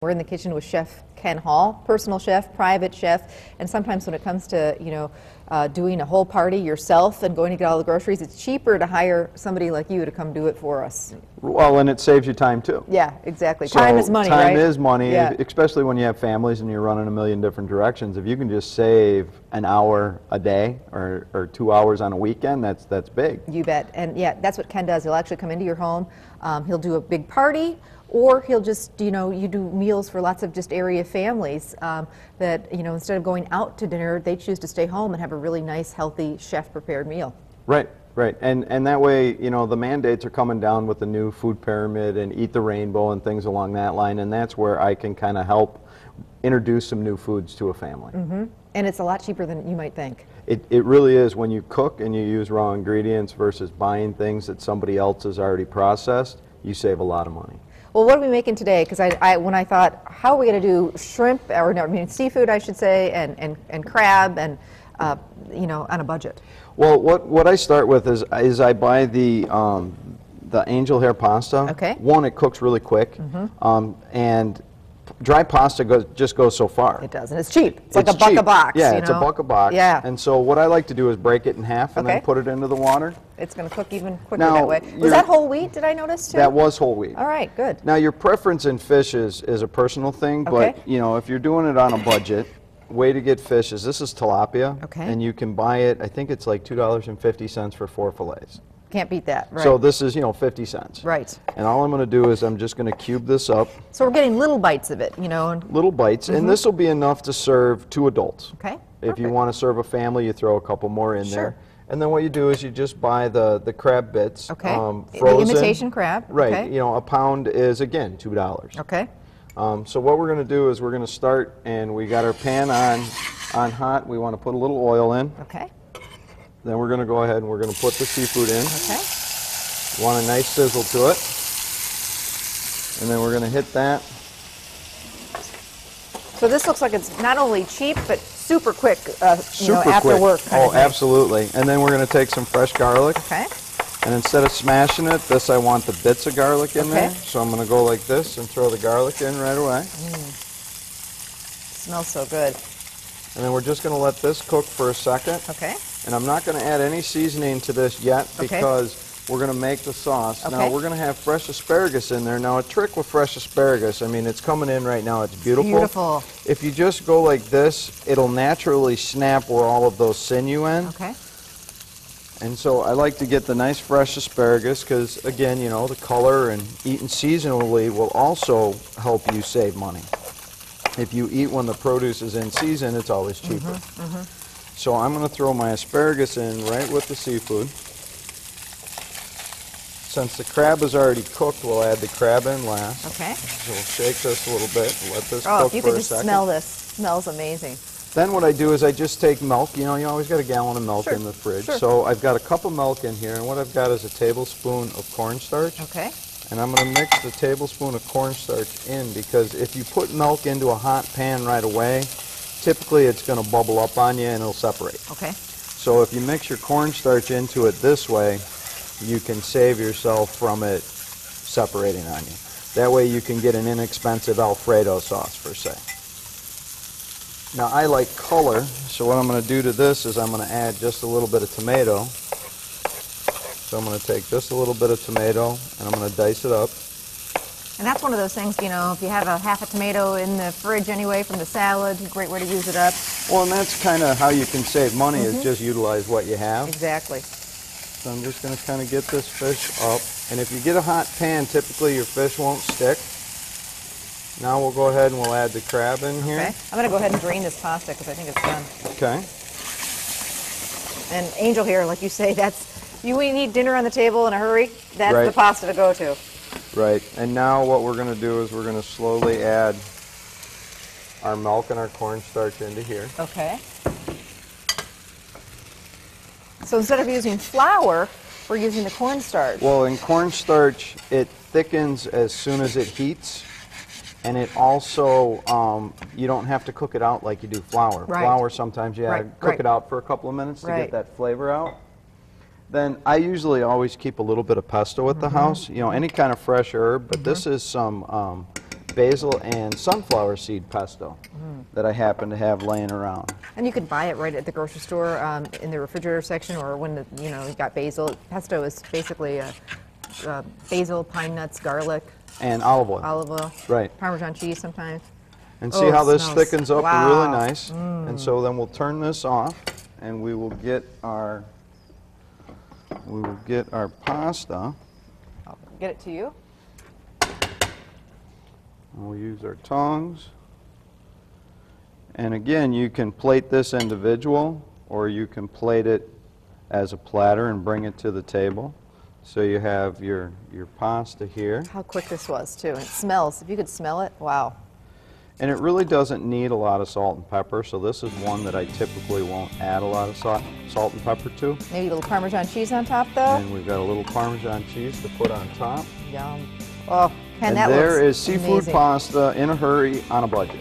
We're in the kitchen with Chef Ken Hall, personal chef, private chef, and sometimes when it comes to, doing a whole party yourself and going to get all the groceries, it's cheaper to hire somebody like you to come do it for us. Well, and it saves you time too. Yeah, exactly. So time is money, right? Time is money, yeah. Especially when you have families and you're running a million different directions. If you can just save an hour a day or 2 hours on a weekend, that's big. You bet. And yeah, that's what Ken does. He'll actually come into your home. He'll do a big party, or he'll just, you do meals for lots of just area families that, instead of going out to dinner, they choose to stay home and have a really nice, healthy, chef-prepared meal. Right, right. And that way, the mandates are coming down with the new food pyramid and Eat the Rainbow and things along that line, and that's where I can kind of help introduce some new foods to a family. Mm-hmm. And it's a lot cheaper than you might think. It really is. When you cook and you use raw ingredients versus buying things that somebody else has already processed, you save a lot of money. Well, what are we making today? Because when I thought, how are we going to do shrimp, or no, I mean seafood, I should say, and crab, and on a budget. Well, what I start with is I buy the angel hair pasta. Okay. One, it cooks really quick, and dry pasta just goes so far. It does, and it's cheap. It's like a buck a box. Yeah, it's a buck a box. Yeah. And so what I like to do is break it in half and then put it into the water. It's going to cook even quicker that way. Was that whole wheat, did I notice, too? That was whole wheat. All right, good. Now, your preference in fish is a personal thing, but, if you're doing it on a budget, way to get fish is, this is tilapia, and you can buy it, I think it's like $2.50 for 4 fillets. Can't beat that, right. So this is, 50 cents. Right. And all I'm going to do is I'm just going to cube this up. So we're getting little bites of it, Little bites, and this will be enough to serve 2 adults. Okay. If you want to serve a family, you throw a couple more in there. And then what you do is you just buy the crab bits. Okay. Frozen. The imitation crab. Right. Okay. A pound is, again, $2. Okay. So what we're going to do is we're going to start, and we got our pan on hot. We want to put a little oil in. Okay. Then we're going to go ahead and we're going to put the seafood in. Okay. Want a nice sizzle to it. And then we're going to hit that. So this looks like it's not only cheap, but super quick, Super after quick. work. Oh, absolutely. And then we're going to take some fresh garlic. Okay. And instead of smashing it, I want the bits of garlic in there. So I'm going to go like this and throw the garlic in right away. Smells so good. And then we're just going to let this cook for a second. Okay. And I'm not going to add any seasoning to this yet because we're going to make the sauce. Now we're going to have fresh asparagus in there. Now a trick with fresh asparagus, I mean, it's coming in right now. It's beautiful. Beautiful. If you just go like this, it'll naturally snap where all of those sinew end. Okay. And so I like to get the nice fresh asparagus because, again, the color and eating seasonally will also help you save money. If you eat when the produce is in season, it's always cheaper. So I'm going to throw my asparagus in right with the seafood. Since the crab is already cooked, we'll add the crab in last. Okay. So we'll shake this a little bit, let this cook for a second. Oh, if you could just smell this. Smells amazing. Then what I do is I just take milk. You always got a gallon of milk in the fridge. So I've got a cup of milk in here, and what I've got is a tablespoon of cornstarch. Okay. And I'm going to mix the tablespoon of cornstarch in because if you put milk into a hot pan right away, typically it's going to bubble up on you and it'll separate. Okay. So if you mix your cornstarch into it this way, you can save yourself from it separating on you. That way you can get an inexpensive Alfredo sauce, per se. Now I like color, so what I'm going to do to this is I'm going to add just a little bit of tomato. So I'm going to take just a little bit of tomato and I'm going to dice it up. And that's one of those things, if you have a half a tomato in the fridge anyway from the salad, great way to use it up. Well, and that's kind of how you can save money is just utilize what you have. Exactly. So I'm just going to kind of get this fish up. And if you get a hot pan, typically your fish won't stick. Now we'll go ahead and we'll add the crab in here. Okay. I'm going to go ahead and drain this pasta because I think it's done. Okay. And Angel here, like you say, we need dinner on the table in a hurry, that's the pasta to go to. Right. And now what we're going to do is we're going to slowly add our milk and our cornstarch into here. Okay. So instead of using flour, we're using the cornstarch. Well, in cornstarch, it thickens as soon as it heats. And it also, you don't have to cook it out like you do flour. Right. Flour, sometimes you cook it out for a couple of minutes to get that flavor out. Then I usually always keep a little bit of pesto at the house, any kind of fresh herb, but this is some basil and sunflower seed pesto that I happen to have laying around. And you can buy it right at the grocery store in the refrigerator section, or when you got basil. Pesto is basically basil, pine nuts, garlic, And olive oil. olive oil, Right. Parmesan cheese sometimes. And see Oh, how it this smells- thickens up wow. really nice. And so then we'll turn this off and we will get our pasta. I'll get it to you. We'll use our tongs. And again, you can plate this individual or you can plate it as a platter and bring it to the table. So you have your pasta here. How quick this was too. It smells. If you could smell it, wow. And it really doesn't need a lot of salt and pepper, so this is one that I typically won't add a lot of salt and pepper to. Maybe a little Parmesan cheese on top though. And we've got a little Parmesan cheese to put on top. Yum. Oh, Ken, And that there looks is seafood amazing. pasta in a hurry on a budget.